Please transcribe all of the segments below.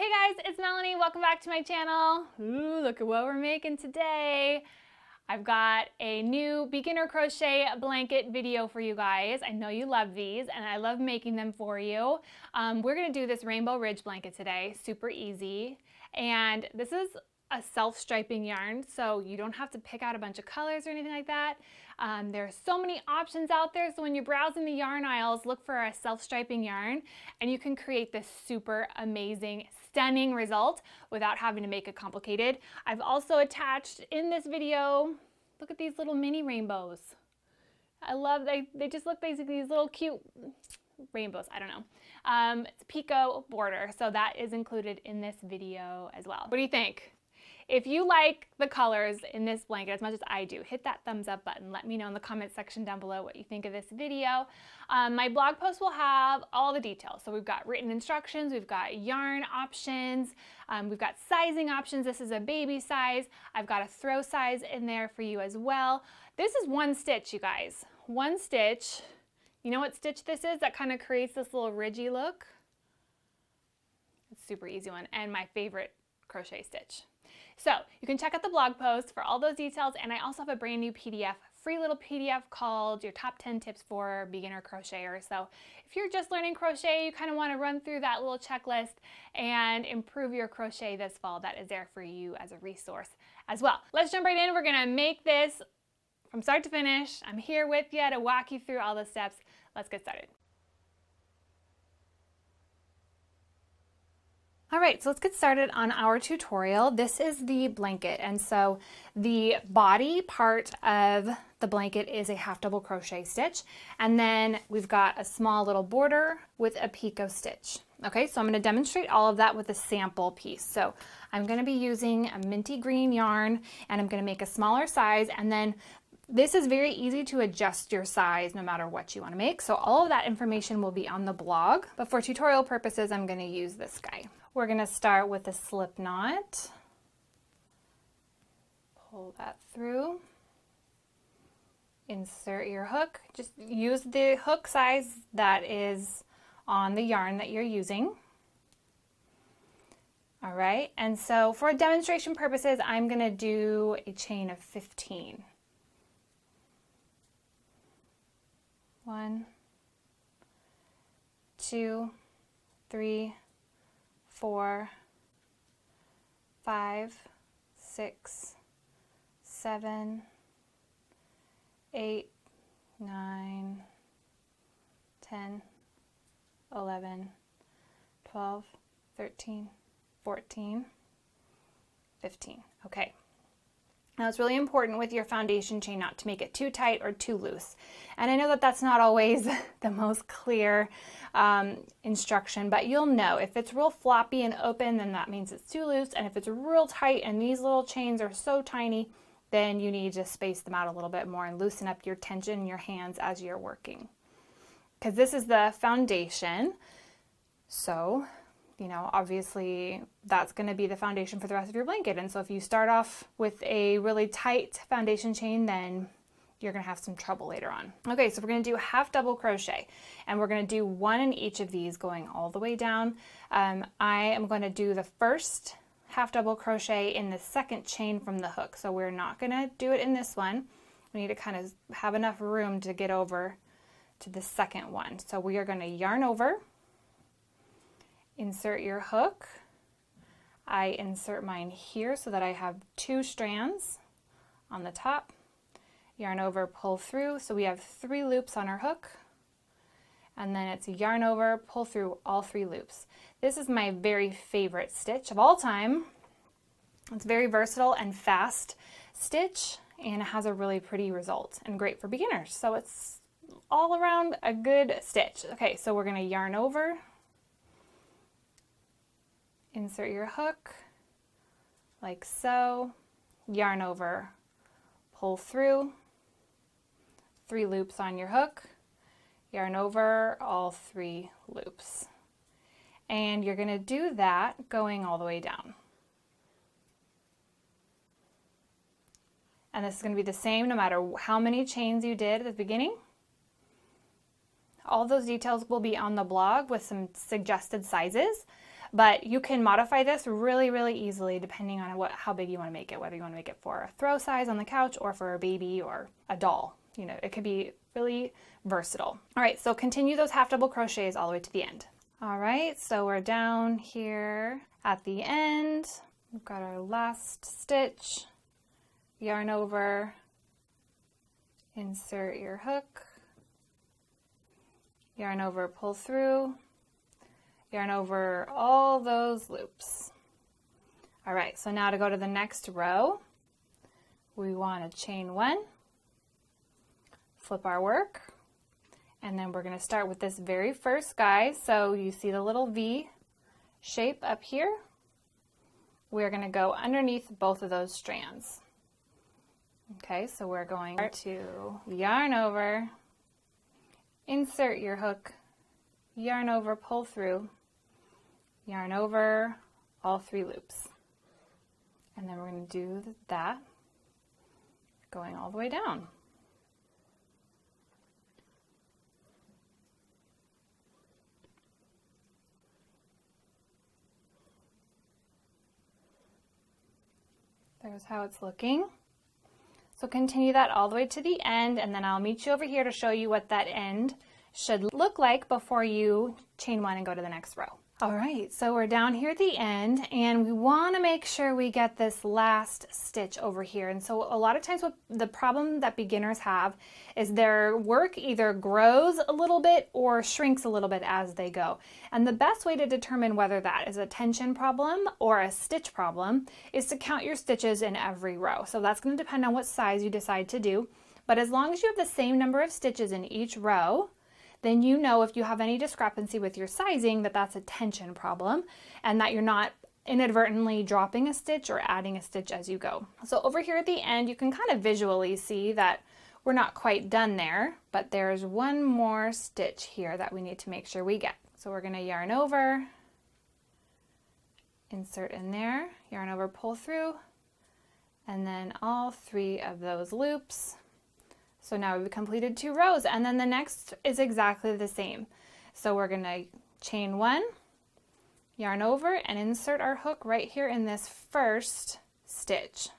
Hey guys, it's Melanie. Welcome back to my channel. Ooh, look at what we're making today. I've got a new beginner crochet blanket video for you guys. I know you love these and I love making them for you. We're gonna do this Rainbow Ridge blanket today, super easy. And this is a self-striping yarn, so you don't have to pick out a bunch of colors or anything like that. There are so many options out there, so when you're browsing the yarn aisles, look for a self-striping yarn and you can create this super amazing, stunning result without having to make it complicated. I've also attached in this video, look at these little mini rainbows. I love, they just look like these little cute rainbows, I don't know. It's a picot border, so that is included in this video as well. What do you think? If you like the colors in this blanket as much as I do, hit that thumbs up button. Let me know in the comment section down below what you think of this video. My blog post will have all the details. So we've got written instructions, we've got yarn options, we've got sizing options. This is a baby size. I've got a throw size in there for you as well. This is one stitch, you guys. One stitch. You know what stitch this is that kind of creates this little ridgy look? It's a super easy one and my favorite crochet stitch. So you can check out the blog post for all those details, and I also have a brand new PDF, free little PDF called your top 10 tips for beginner crocheters. So if you're just learning crochet, you kind of want to run through that little checklist and improve your crochet this fall, that is there for you as a resource as well. Let's jump right in. We're going to make this from start to finish. I'm here with you to walk you through all the steps. Let's get started. All right, so let's get started on our tutorial. This is the blanket, and so the body part of the blanket is a half double crochet stitch, and then we've got a small little border with a picot stitch. Okay, so I'm going to demonstrate all of that with a sample piece. So I'm going to be using a minty green yarn, and I'm going to make a smaller size, and then this is very easy to adjust your size no matter what you want to make. So all of that information will be on the blog, but for tutorial purposes, I'm going to use this guy. We're going to start with a slip knot. Pull that through. Insert your hook. Just use the hook size that is on the yarn that you're using. All right, and so for demonstration purposes, I'm going to do a chain of 15. 1, 2, 3, 4, 5, 6, 7, 8, 9, 10, 11, 12, 13, 14, 15. Okay. Now it's really important with your foundation chain not to make it too tight or too loose. And I know that that's not always the most clear instruction, but you'll know if it's real floppy and open, then that means it's too loose. And if it's real tight and these little chains are so tiny, then you need to space them out a little bit more and loosen up your tension in your hands as you're working. Because this is the foundation. So, you know, obviously that's going to be the foundation for the rest of your blanket. And so if you start off with a really tight foundation chain, then you're going to have some trouble later on. Okay, so we're going to do half double crochet, and we're going to do one in each of these going all the way down. I am going to do the first half double crochet in the second chain from the hook. So we're not going to do it in this one. We need to kind of have enough room to get over to the second one. So we are going to yarn over. Insert your hook. I insert mine here so that I have 2 strands on the top. Yarn over, pull through. So we have 3 loops on our hook. And then it's yarn over, pull through all 3 loops. This is my very favorite stitch of all time. It's very versatile and fast stitch, and it has a really pretty result and great for beginners. So it's all around a good stitch. Okay, so we're going to yarn over. Insert your hook, like so, yarn over, pull through, 3 loops on your hook, yarn over, all 3 loops. And you're going to do that going all the way down. And this is going to be the same no matter how many chains you did at the beginning. All those details will be on the blog with some suggested sizes. But you can modify this really, really easily depending on how big you want to make it, whether you want to make it for a throw size on the couch or for a baby or a doll. You know, it could be really versatile. All right, so continue those half double crochets all the way to the end. All right, so we're down here at the end. We've got our last stitch, yarn over, insert your hook, yarn over, pull through, yarn over all those loops. All right, so now to go to the next row, we want to chain one, flip our work, and then we're going to start with this very first guy. So you see the little V shape up here. We're going to go underneath both of those strands. Okay, so we're going to yarn over, insert your hook, yarn over, pull through, yarn over all 3 loops. And then we're going to do that going all the way down. There's how it's looking. So continue that all the way to the end, and then I'll meet you over here to show you what that end should look like before you chain one and go to the next row. All right, so we're down here at the end, and we want to make sure we get this last stitch over here. And so a lot of times what the problem that beginners have is their work either grows a little bit or shrinks a little bit as they go. And the best way to determine whether that is a tension problem or a stitch problem is to count your stitches in every row. So that's going to depend on what size you decide to do. But as long as you have the same number of stitches in each row, then you know if you have any discrepancy with your sizing that that's a tension problem and that you're not inadvertently dropping a stitch or adding a stitch as you go. So over here at the end, you can kind of visually see that we're not quite done there, but there's one more stitch here that we need to make sure we get. So we're going to yarn over, insert in there, yarn over, pull through, and then all 3 of those loops. So now we've completed 2 rows, and then the next is exactly the same. So we're going to chain 1, yarn over, and insert our hook right here in this first stitch.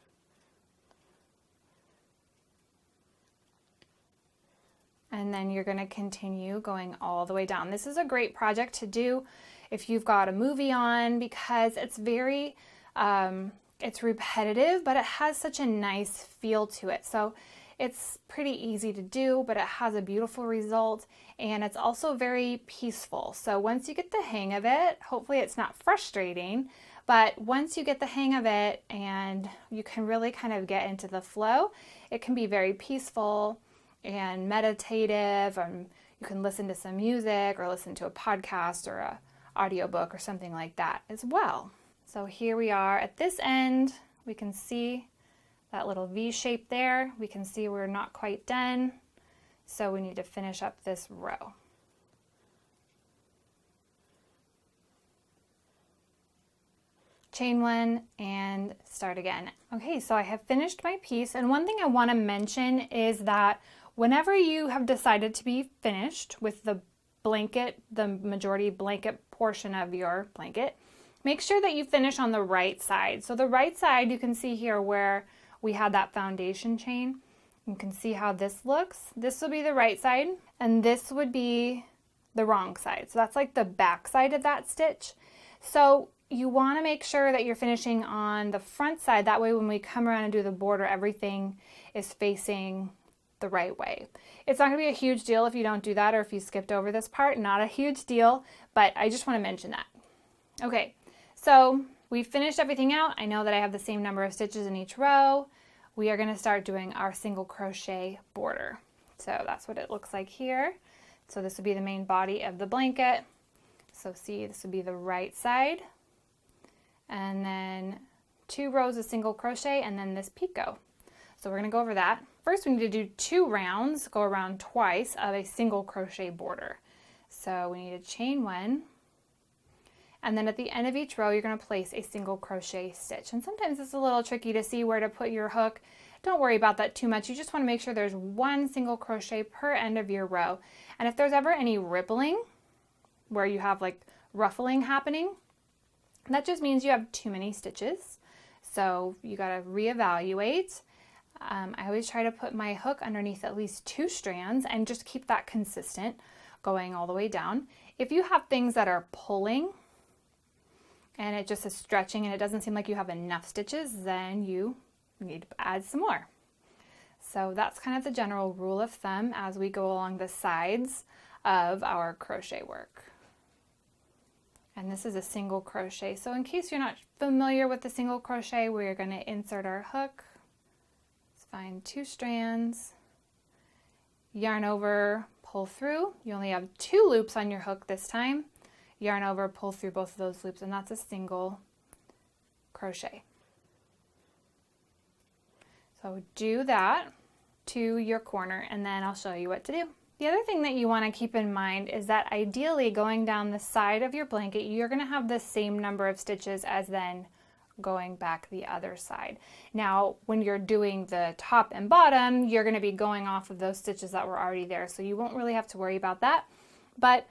And then you're going to continue going all the way down. This is a great project to do if you've got a movie on, because it's very, it's repetitive, but it has such a nice feel to it. So it's pretty easy to do, but it has a beautiful result, and it's also very peaceful. So once you get the hang of it, hopefully it's not frustrating, but once you get the hang of it and you can really kind of get into the flow, it can be very peaceful and meditative, and you can listen to some music or listen to a podcast or a audiobook or something like that as well. So here we are at this end. We can see that little V shape there. We can see we're not quite done, so we need to finish up this row. Chain 1 and start again. Okay, so I have finished my piece, and one thing I want to mention is that whenever you have decided to be finished with the blanket, the majority blanket portion of your blanket, make sure that you finish on the right side. So the right side, you can see here where we had that foundation chain. You can see how this looks. This will be the right side, and this would be the wrong side. So that's like the back side of that stitch. So you want to make sure that you're finishing on the front side. That way when we come around and do the border, everything is facing the right way. It's not going to be a huge deal if you don't do that or if you skipped over this part. Not a huge deal, but I just want to mention that. Okay, so we finished everything out. I know that I have the same number of stitches in each row. We are going to start doing our single crochet border. So that's what it looks like here. So this would be the main body of the blanket. So see, this would be the right side. And then 2 rows of single crochet and then this picot. So we're going to go over that. First we need to do 2 rounds, go around twice of a single crochet border. So we need to chain 1. And then at the end of each row, you're going to place a single crochet stitch. And sometimes it's a little tricky to see where to put your hook. Don't worry about that too much. You just want to make sure there's 1 single crochet per end of your row. And if there's ever any rippling, where you have like ruffling happening, That just means you have too many stitches. So you got to reevaluate. I always try to put my hook underneath at least 2 strands and just keep that consistent going all the way down. If you have things that are pulling and it just is stretching and it doesn't seem like you have enough stitches, then you need to add some more. So that's kind of the general rule of thumb as we go along the sides of our crochet work. And this is a single crochet. So in case you're not familiar with the single crochet, we're going to insert our hook. Find 2 strands, yarn over, pull through. You only have 2 loops on your hook this time. Yarn over, pull through both of those loops, and that's a single crochet. So do that to your corner, and then I'll show you what to do. The other thing that you want to keep in mind is that ideally going down the side of your blanket, you're going to have the same number of stitches as then going back the other side. Now, when you're doing the top and bottom, you're going to be going off of those stitches that were already there, so you won't really have to worry about that. But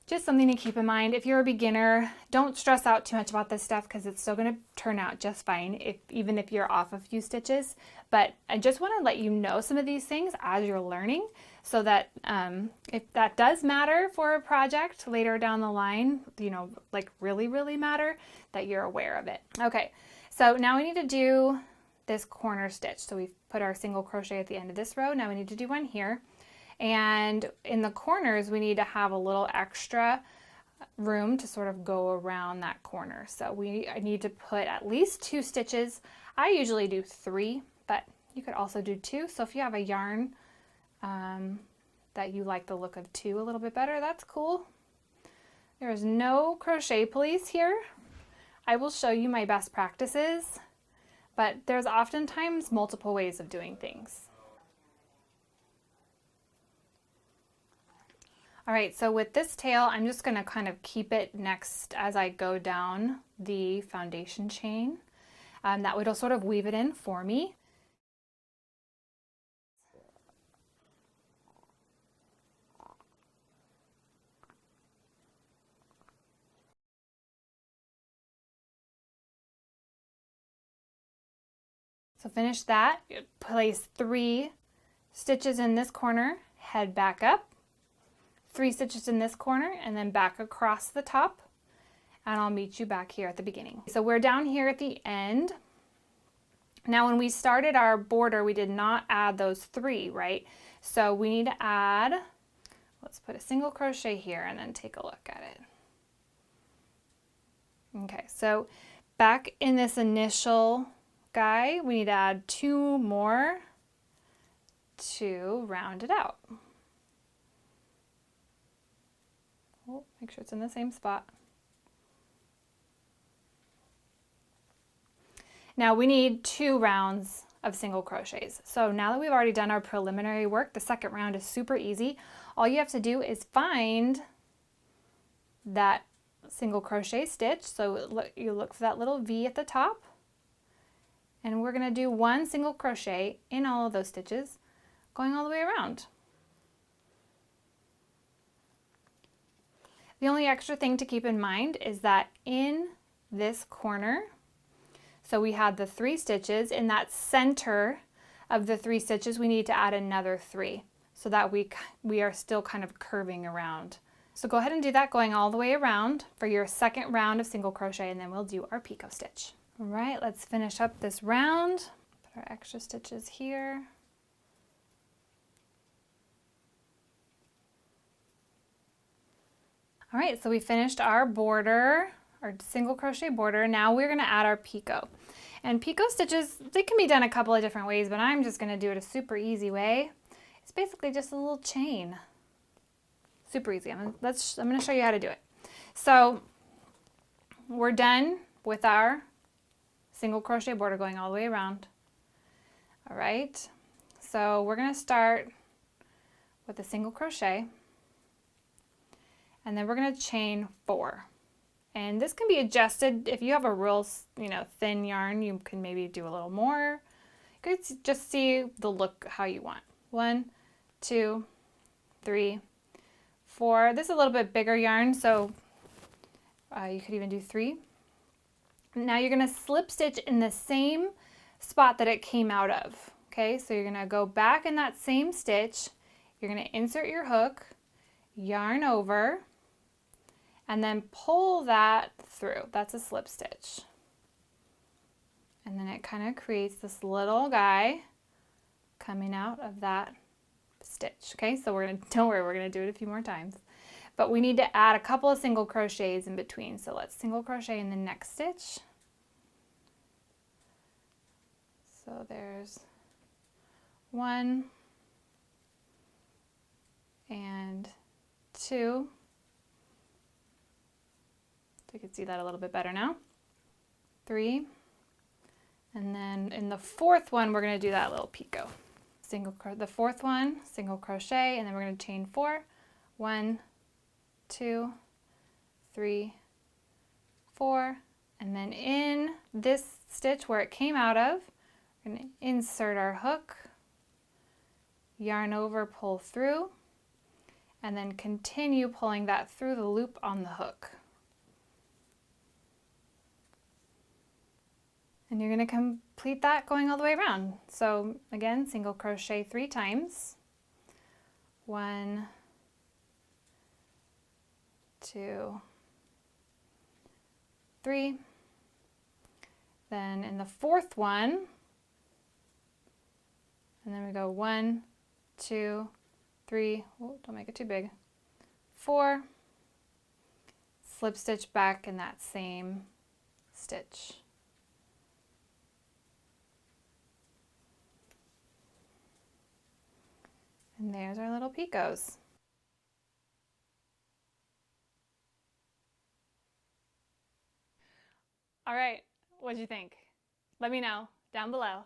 just something to keep in mind. If you're a beginner, don't stress out too much about this stuff because it's still going to turn out just fine even if you're off a few stitches. But I just want to let you know some of these things as you're learning, so that if that does matter for a project later down the line, you know, like really matter, that you're aware of it. Okay, so now we need to do this corner stitch. So we've put our single crochet at the end of this row. Now we need to do one here. And in the corners, we need to have a little extra room to sort of go around that corner. So I need to put at least 2 stitches. I usually do 3, but you could also do 2. So if you have a yarn that you like the look of 2 a little bit better, that's cool. There is no crochet police here. I will show you my best practices, but there's oftentimes multiple ways of doing things. All right, so with this tail, I'm just going to kind of keep it next as I go down the foundation chain. That way it'll sort of weave it in for me. So finish that, place 3 stitches in this corner, head back up, 3 stitches in this corner, and then back across the top, and I'll meet you back here at the beginning. So we're down here at the end. Now when we started our border, we did not add those 3, right? So we need to add, let's put a single crochet here and then take a look at it. Okay, so back in this initial guy, we need to add 2 more to round it out. Oh, make sure it's in the same spot. Now we need 2 rounds of single crochets. So now that we've already done our preliminary work, the second round is super easy. All you have to do is find that single crochet stitch. So you look for that little V at the top, and we're going to do 1 single crochet in all of those stitches going all the way around. The only extra thing to keep in mind is that in this corner, so we had the 3 stitches, in that center of the 3 stitches we need to add another 3 so that we are still kind of curving around. So go ahead and do that going all the way around for your second round of single crochet, and then we'll do our picot stitch. All right, let's finish up this round. Put our extra stitches here. All right, so we finished our border, our single crochet border. Now we're going to add our picot. And picot stitches, they can be done a couple of different ways, but I'm just going to do it a super easy way. It's basically just a little chain. Super easy. I'm going to show you how to do it. So we're done with our single crochet border going all the way around. All right, so we're going to start with a single crochet, and then we're going to chain 4. And this can be adjusted. If you have a real, thin yarn, you can maybe do a little more. You could just see the look how you want. 1, 2, 3, 4. This is a little bit bigger yarn, so you could even do 3. Now you're going to slip stitch in the same spot that it came out of. Okay, so you're going to go back in that same stitch. You're going to insert your hook, yarn over, and then pull that through. That's a slip stitch. And then it kind of creates this little guy coming out of that stitch. Okay, so don't worry, we're gonna do it a few more times. But we need to add a couple of single crochets in between. So let's single crochet in the next stitch. So there's 1 and 2. So you can see that a little bit better now. 3. And then in the 4th one, we're going to do that little picot. The 4th one, single crochet, and then we're going to chain 4. 1, 2, 3, 4. And then in this stitch where it came out of, we're going to insert our hook, yarn over, pull through, and then continue pulling that through the loop on the hook. And you're going to complete that going all the way around. So again, single crochet 3 times. 1, 2, 3. Then in the 4th one, and then we go 1, 2, 3. Oh, don't make it too big. 4. Slip stitch back in that same stitch. And there's our little picots. All right, what'd you think? Let me know down below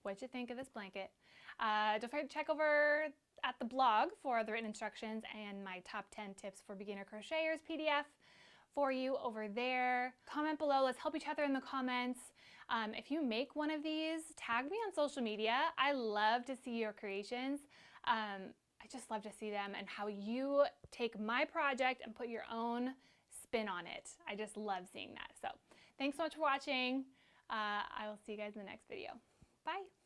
what you think of this blanket. Don't forget to check over at the blog for the written instructions and my top 10 tips for beginner crocheters PDF for you over there. Comment below, let's help each other in the comments. If you make one of these, tag me on social media. I love to see your creations. I just love to see them and how you take my project and put your own spin on it. I just love seeing that. So thanks so much for watching. I will see you guys in the next video. Bye.